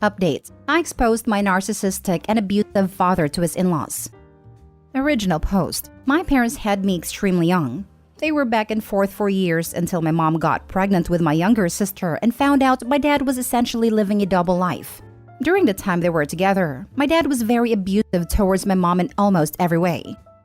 Update: I exposed my narcissistic and abusive father to his in-laws. Original post: my parents had me extremely young. They were back and forth for years until my mom got pregnant with my younger sister and found out my dad was essentially living a double life. During the time they were together, my dad was very abusive towards my mom in almost every way.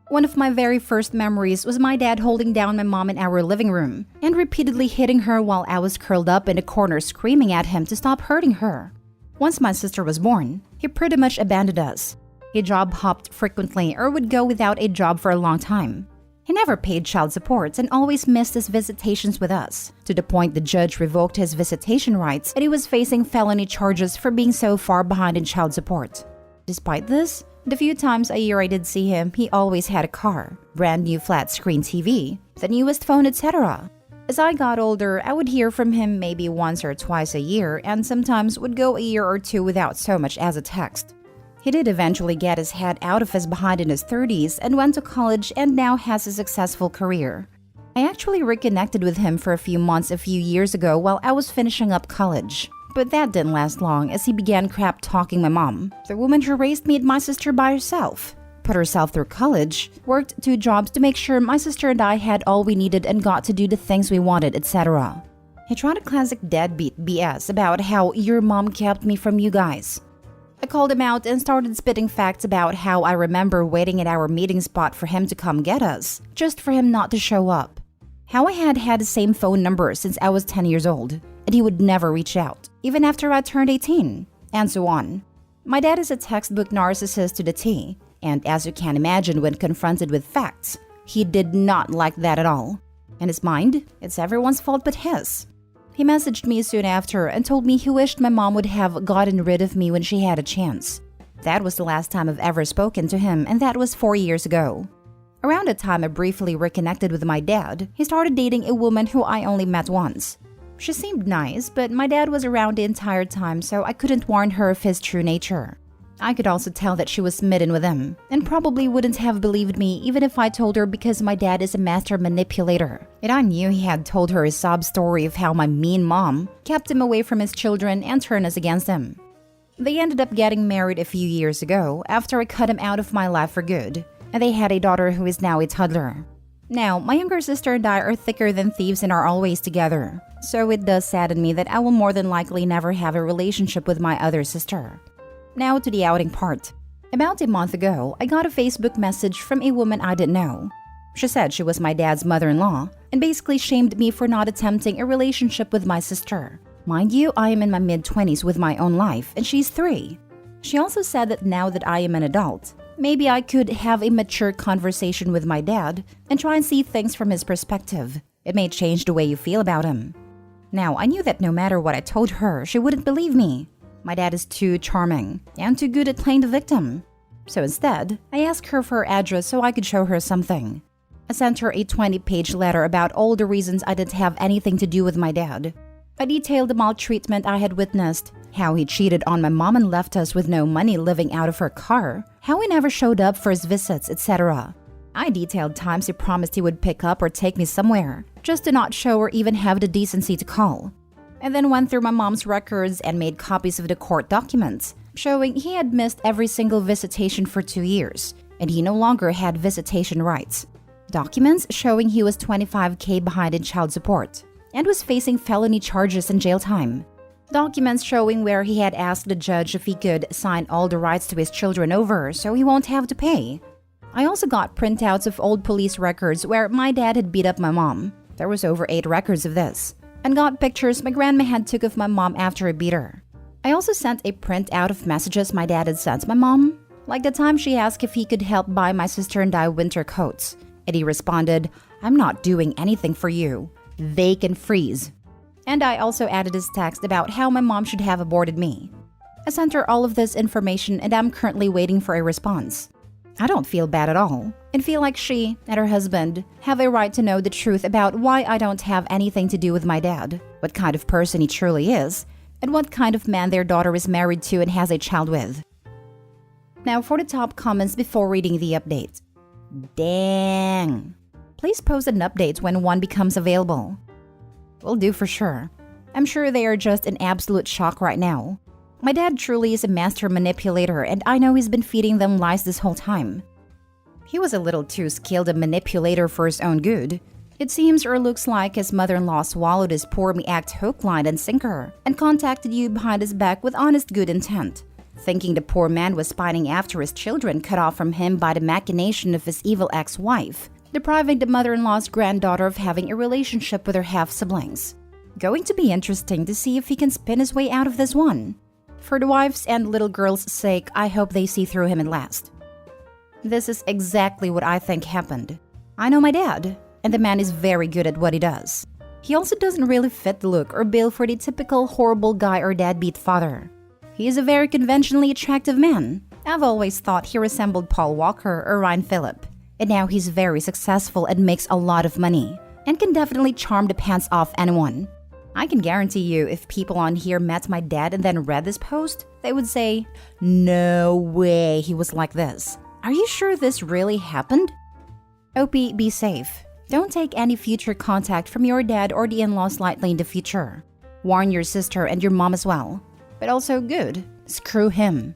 One of my very first memories was my dad holding down my mom in our living room and repeatedly hitting her while I was curled up in a corner screaming at him to stop hurting her. Once my sister was born, he pretty much abandoned us. He job hopped frequently or would go without a job for a long time. He never paid child support and always missed his visitations with us, to the point the judge revoked his visitation rights and he was facing felony charges for being so far behind in child support. Despite this, the few times a year I did see him, he always had a car, brand new flat screen TV, the newest phone, etc. As I got older, I would hear from him maybe once or twice a year and sometimes would go a year or two without so much as a text. He did eventually get his head out of his behind in his 30s and went to college and now has a successful career. I actually reconnected with him for a few months a few years ago while I was finishing up college. But that didn't last long as he began crap talking my mom, the woman who raised me and my sister by herself, put herself through college, worked 2 jobs to make sure my sister and I had all we needed and got to do the things we wanted, etc. He tried a classic deadbeat BS about how your mom kept me from you guys. I called him out and started spitting facts about how I remember waiting at our meeting spot for him to come get us, just for him not to show up. How I had the same phone number since I was 10 years old, and he would never reach out, even after I turned 18, and so on. My dad is a textbook narcissist to the T, and as you can imagine when confronted with facts, he did not like that at all. In his mind, it's everyone's fault but his. He messaged me soon after and told me he wished my mom would have gotten rid of me when she had a chance. That was the last time I've ever spoken to him, and that was 4 years ago. Around the time I briefly reconnected with my dad, he started dating a woman who I only met once. She seemed nice, but my dad was around the entire time, so I couldn't warn her of his true nature. I could also tell that she was smitten with him, and probably wouldn't have believed me even if I told her because my dad is a master manipulator. And I knew he had told her his sob story of how my mean mom kept him away from his children and turned us against him. They ended up getting married a few years ago after I cut him out of my life for good, and they had a daughter who is now a toddler. Now, my younger sister and I are thicker than thieves and are always together, so it does sadden me that I will more than likely never have a relationship with my other sister. Now to the outing part. About a month ago, I got a Facebook message from a woman I didn't know. She said she was my dad's mother-in-law and basically shamed me for not attempting a relationship with my sister. Mind you, I am in my mid-20s with my own life and she's 3. She also said that now that I am an adult, maybe I could have a mature conversation with my dad and try and see things from his perspective. It may change the way you feel about him. Now, I knew that no matter what I told her, she wouldn't believe me. My dad is too charming and too good at playing the victim. So instead, I asked her for her address so I could show her something. I sent her a 20-page letter about all the reasons I didn't have anything to do with my dad. I detailed the maltreatment I had witnessed, how he cheated on my mom and left us with no money living out of her car, how he never showed up for his visits, etc. I detailed times he promised he would pick up or take me somewhere, just to not show or even have the decency to call. I then went through my mom's records and made copies of the court documents, showing he had missed every single visitation for 2 years, and he no longer had visitation rights. Documents showing he was $25,000 behind in child support, and was facing felony charges and jail time. Documents showing where he had asked the judge if he could sign all the rights to his children over so he won't have to pay. I also got printouts of old police records where my dad had beat up my mom. There was over 8 records of this. And got pictures my grandma had took of my mom after I beat her. I also sent a printout of messages my dad had sent my mom, like the time she asked if he could help buy my sister and I winter coats. And he responded, "I'm not doing anything for you. They can freeze." And I also added his text about how my mom should have aborted me. I sent her all of this information and I'm currently waiting for a response. I don't feel bad at all, and feel like she and her husband have a right to know the truth about why I don't have anything to do with my dad, what kind of person he truly is, and what kind of man their daughter is married to and has a child with. Now for the top comments before reading the update. Dang. Please post an update when one becomes available. Will do for sure. I'm sure they are just in absolute shock right now. My dad truly is a master manipulator, and I know he's been feeding them lies this whole time. He was a little too skilled a manipulator for his own good. It seems or looks like his mother-in-law swallowed his poor me act hook, line, and sinker and contacted you behind his back with honest good intent, thinking the poor man was pining after his children cut off from him by the machination of his evil ex-wife, depriving the mother-in-law's granddaughter of having a relationship with her half-siblings. Going to be interesting to see if he can spin his way out of this one. For the wife's and little girl's sake, I hope they see through him at last. This is exactly what I think happened. I know my dad, and the man is very good at what he does. He also doesn't really fit the look or bill for the typical horrible guy or deadbeat father. He is a very conventionally attractive man. I've always thought he resembled Paul Walker or Ryan Phillip, and now he's very successful and makes a lot of money, and can definitely charm the pants off anyone. I can guarantee you if people on here met my dad and then read this post, they would say, "No way he was like this. Are you sure this really happened?" OP, be safe. Don't take any future contact from your dad or the in-laws lightly in the future. Warn your sister and your mom as well. But also good, screw him.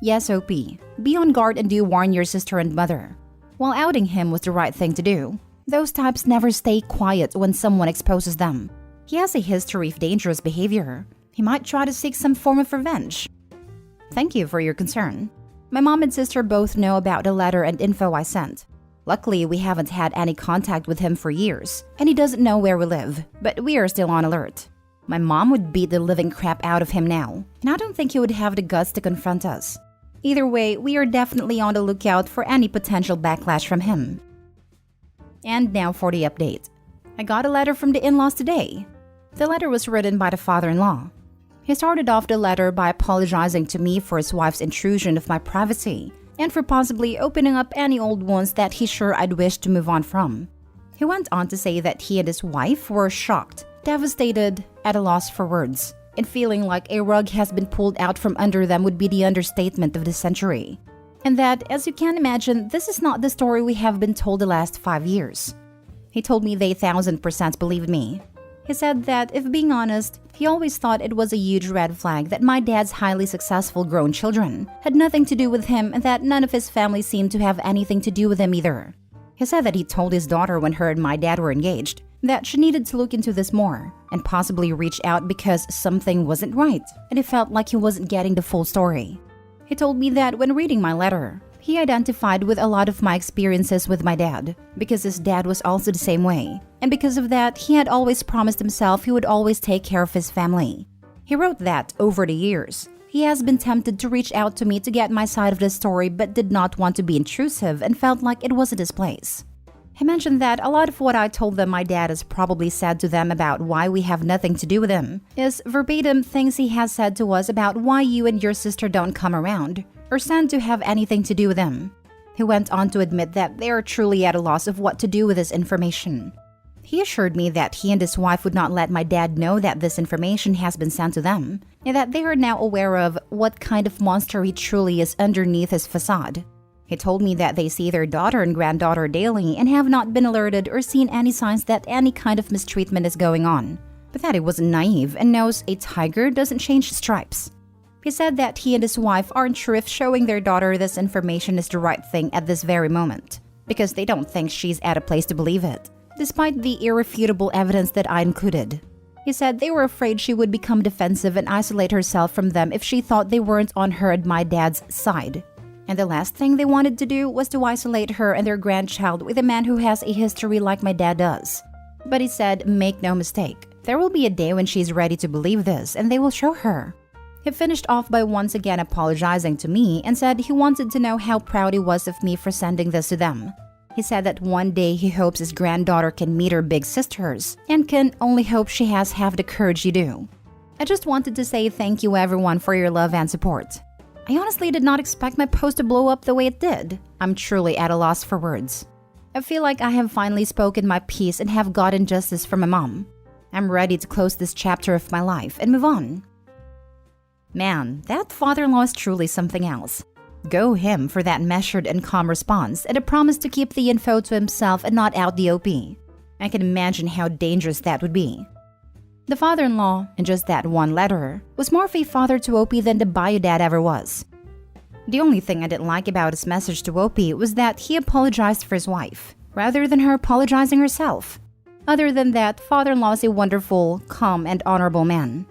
Yes, OP, be on guard and do warn your sister and mother. While outing him was the right thing to do, those types never stay quiet when someone exposes them. He has a history of dangerous behavior. He might try to seek some form of revenge. Thank you for your concern. My mom and sister both know about the letter and info I sent. Luckily, we haven't had any contact with him for years, and he doesn't know where we live, but we are still on alert. My mom would beat the living crap out of him now, and I don't think he would have the guts to confront us. Either way, we are definitely on the lookout for any potential backlash from him. And now for the update. I got a letter from the in-laws today. The letter was written by the father-in-law. He started off the letter by apologizing to me for his wife's intrusion of my privacy and for possibly opening up any old wounds that he's sure I'd wish to move on from. He went on to say that he and his wife were shocked, devastated, at a loss for words, and feeling like a rug has been pulled out from under them would be the understatement of the century. And that, as you can imagine, this is not the story we have been told the last 5 years. He told me they 1000% believed me. He said that, if being honest, he always thought it was a huge red flag that my dad's highly successful grown children had nothing to do with him and that none of his family seemed to have anything to do with him either. He said that he told his daughter when her and my dad were engaged that she needed to look into this more and possibly reach out because something wasn't right, and he felt like he wasn't getting the full story. He told me that when reading my letter, he identified with a lot of my experiences with my dad, because his dad was also the same way, and because of that, he had always promised himself he would always take care of his family. He wrote that, over the years, he has been tempted to reach out to me to get my side of the story but did not want to be intrusive and felt like it wasn't his place. He mentioned that a lot of what I told them my dad has probably said to them about why we have nothing to do with him is verbatim things he has said to us about why you and your sister don't come around or stand to have anything to do with him. He went on to admit that they are truly at a loss of what to do with this information. He assured me that he and his wife would not let my dad know that this information has been sent to them, and that they are now aware of what kind of monster he truly is underneath his facade. He told me that they see their daughter and granddaughter daily and have not been alerted or seen any signs that any kind of mistreatment is going on, but that he wasn't naive and knows a tiger doesn't change stripes. He said that he and his wife aren't sure if showing their daughter this information is the right thing at this very moment, because they don't think she's at a place to believe it, despite the irrefutable evidence that I included. He said they were afraid she would become defensive and isolate herself from them if she thought they weren't on her and my dad's side. And the last thing they wanted to do was to isolate her and their grandchild with a man who has a history like my dad does. But he said, make no mistake, there will be a day when she's ready to believe this and they will show her. He finished off by once again apologizing to me and said he wanted to know how proud he was of me for sending this to them. He said that one day he hopes his granddaughter can meet her big sisters and can only hope she has half the courage you do. I just wanted to say thank you everyone for your love and support. I honestly did not expect my post to blow up the way it did. I'm truly at a loss for words. I feel like I have finally spoken my piece and have gotten justice from my mom. I'm ready to close this chapter of my life and move on. Man, that father-in-law is truly something else. Go him for that measured and calm response and a promise to keep the info to himself and not out the OP. I can imagine how dangerous that would be. The father-in-law, in just that one letter, was more of a father to Opie than the bio dad ever was. The only thing I didn't like about his message to Opie was that he apologized for his wife, rather than her apologizing herself. Other than that, father-in-law is a wonderful, calm, and honorable man.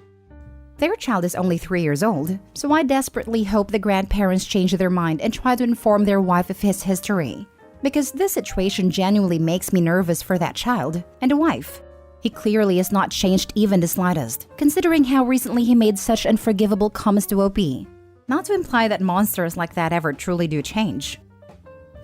Their child is only 3 years old, so I desperately hope the grandparents change their mind and try to inform their wife of his history. Because this situation genuinely makes me nervous for that child and the wife. He clearly has not changed even the slightest, considering how recently he made such unforgivable comments to Opie. Not to imply that monsters like that ever truly do change.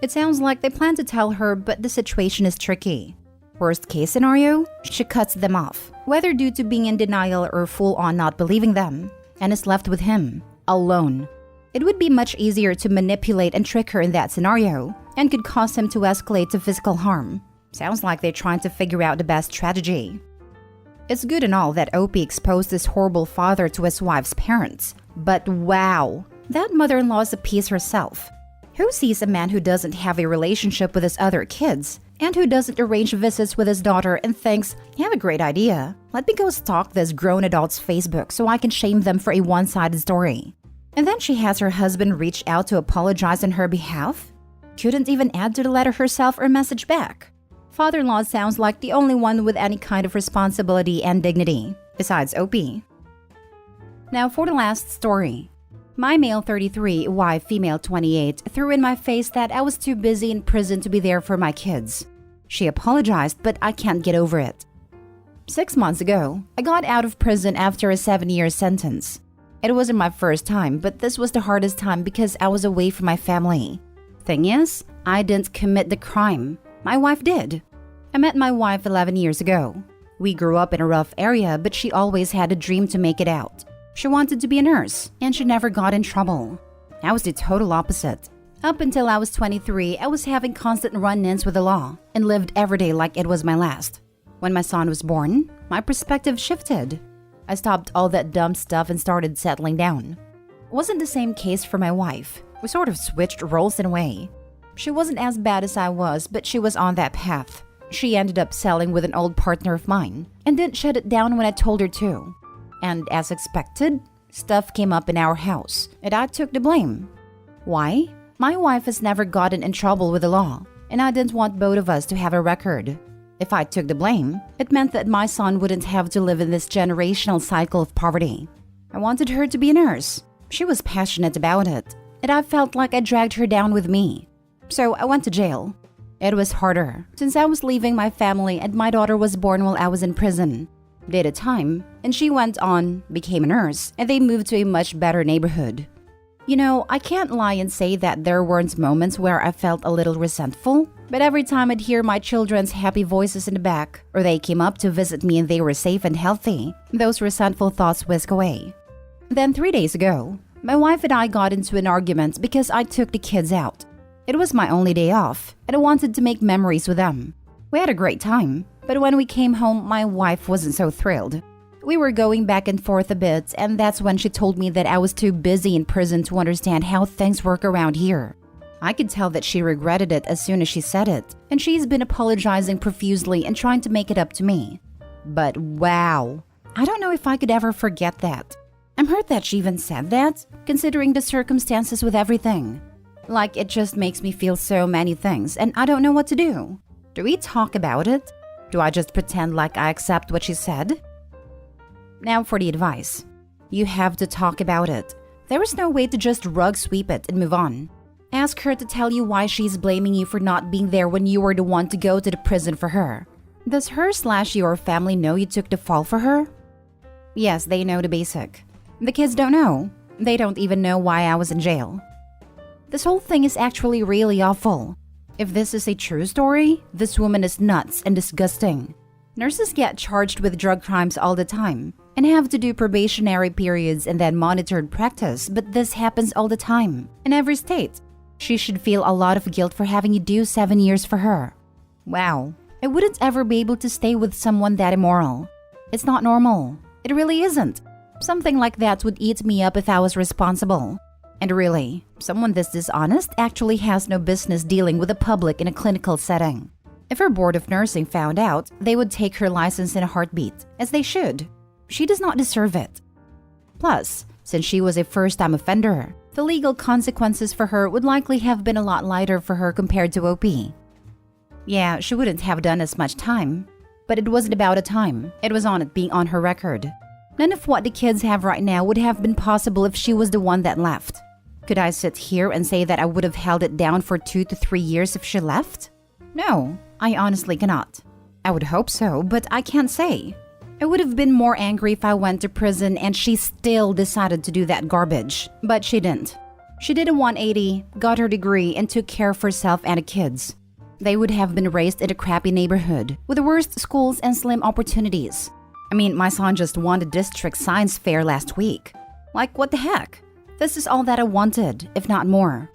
It sounds like they plan to tell her, but the situation is tricky. Worst case scenario, she cuts them off, whether due to being in denial or full-on not believing them, and is left with him, alone. It would be much easier to manipulate and trick her in that scenario, and could cause him to escalate to physical harm. Sounds like they're trying to figure out the best strategy. It's good and all that Opie exposed this horrible father to his wife's parents, but wow, that mother-in-law is a piece herself. Who sees a man who doesn't have a relationship with his other kids, and who doesn't arrange visits with his daughter and thinks, you have a great idea, let me go stalk this grown adult's Facebook so I can shame them for a one-sided story. And then she has her husband reach out to apologize on her behalf? Couldn't even add to the letter herself or message back. Father-in-law sounds like the only one with any kind of responsibility and dignity, besides Opie. Now for the last story. My male 33, wife female 28 threw in my face that I was too busy in prison to be there for my kids. She apologized, but I can't get over it. 6 months ago, I got out of prison after a 7-year sentence. It wasn't my first time, but this was the hardest time because I was away from my family. Thing is, I didn't commit the crime. My wife did. I met my wife 11 years ago. We grew up in a rough area, but she always had a dream to make it out. She wanted to be a nurse, and she never got in trouble. I was the total opposite. Up until I was 23, I was having constant run-ins with the law and lived every day like it was my last. When my son was born, my perspective shifted. I stopped all that dumb stuff and started settling down. It wasn't the same case for my wife. We sort of switched roles in a way. She wasn't as bad as I was, but she was on that path. She ended up selling with an old partner of mine and didn't shut it down when I told her to. And as expected, stuff came up in our house, and I took the blame. Why? My wife has never gotten in trouble with the law, and I didn't want both of us to have a record. If I took the blame, it meant that my son wouldn't have to live in this generational cycle of poverty. I wanted her to be a nurse. She was passionate about it, and I felt like I dragged her down with me. So I went to jail. It was harder, since I was leaving my family and my daughter was born while I was in prison. Did a time, and she went on, became a nurse, and they moved to a much better neighborhood. You know, I can't lie and say that there weren't moments where I felt a little resentful, but every time I'd hear my children's happy voices in the back, or they came up to visit me and they were safe and healthy, those resentful thoughts whisk away. Then 3 days ago, my wife and I got into an argument because I took the kids out. It was my only day off, and I wanted to make memories with them. We had a great time, but when we came home, my wife wasn't so thrilled. We were going back and forth a bit, and that's when she told me that I was too busy in prison to understand how things work around here. I could tell that she regretted it as soon as she said it, and she's been apologizing profusely and trying to make it up to me. But wow, I don't know if I could ever forget that. I'm hurt that she even said that, considering the circumstances with everything. Like, it just makes me feel so many things, and I don't know what to do. Do we talk about it? Do I just pretend like I accept what she said? Now for the advice. You have to talk about it. There is no way to just rug sweep it and move on. Ask her to tell you why she's blaming you for not being there when you were the one to go to the prison for her. Does her/your family know you took the fall for her? Yes, they know the basic. The kids don't know. They don't even know why I was in jail. This whole thing is actually really awful. If this is a true story, this woman is nuts and disgusting. Nurses get charged with drug crimes all the time and have to do probationary periods and then monitored practice, but this happens all the time, in every state. She should feel a lot of guilt for having you do 7 years for her. Wow, I wouldn't ever be able to stay with someone that immoral. It's not normal. It really isn't. Something like that would eat me up if I was responsible. And really, someone this dishonest actually has no business dealing with the public in a clinical setting. If her board of nursing found out, they would take her license in a heartbeat, as they should. She does not deserve it. Plus, since she was a first-time offender, the legal consequences for her would likely have been a lot lighter for her compared to OP. Yeah, she wouldn't have done as much time, but it wasn't about a time. It was on it being on her record. None of what the kids have right now would have been possible if she was the one that left. Could I sit here and say that I would have held it down for 2 to 3 years if she left? No, I honestly cannot. I would hope so, but I can't say. I would have been more angry if I went to prison and she still decided to do that garbage, but she didn't. She did a 180, got her degree, and took care of herself and the kids. They would have been raised in a crappy neighborhood with the worst schools and slim opportunities. I mean, my son just won the district science fair last week. Like, what the heck? This is all that I wanted, if not more.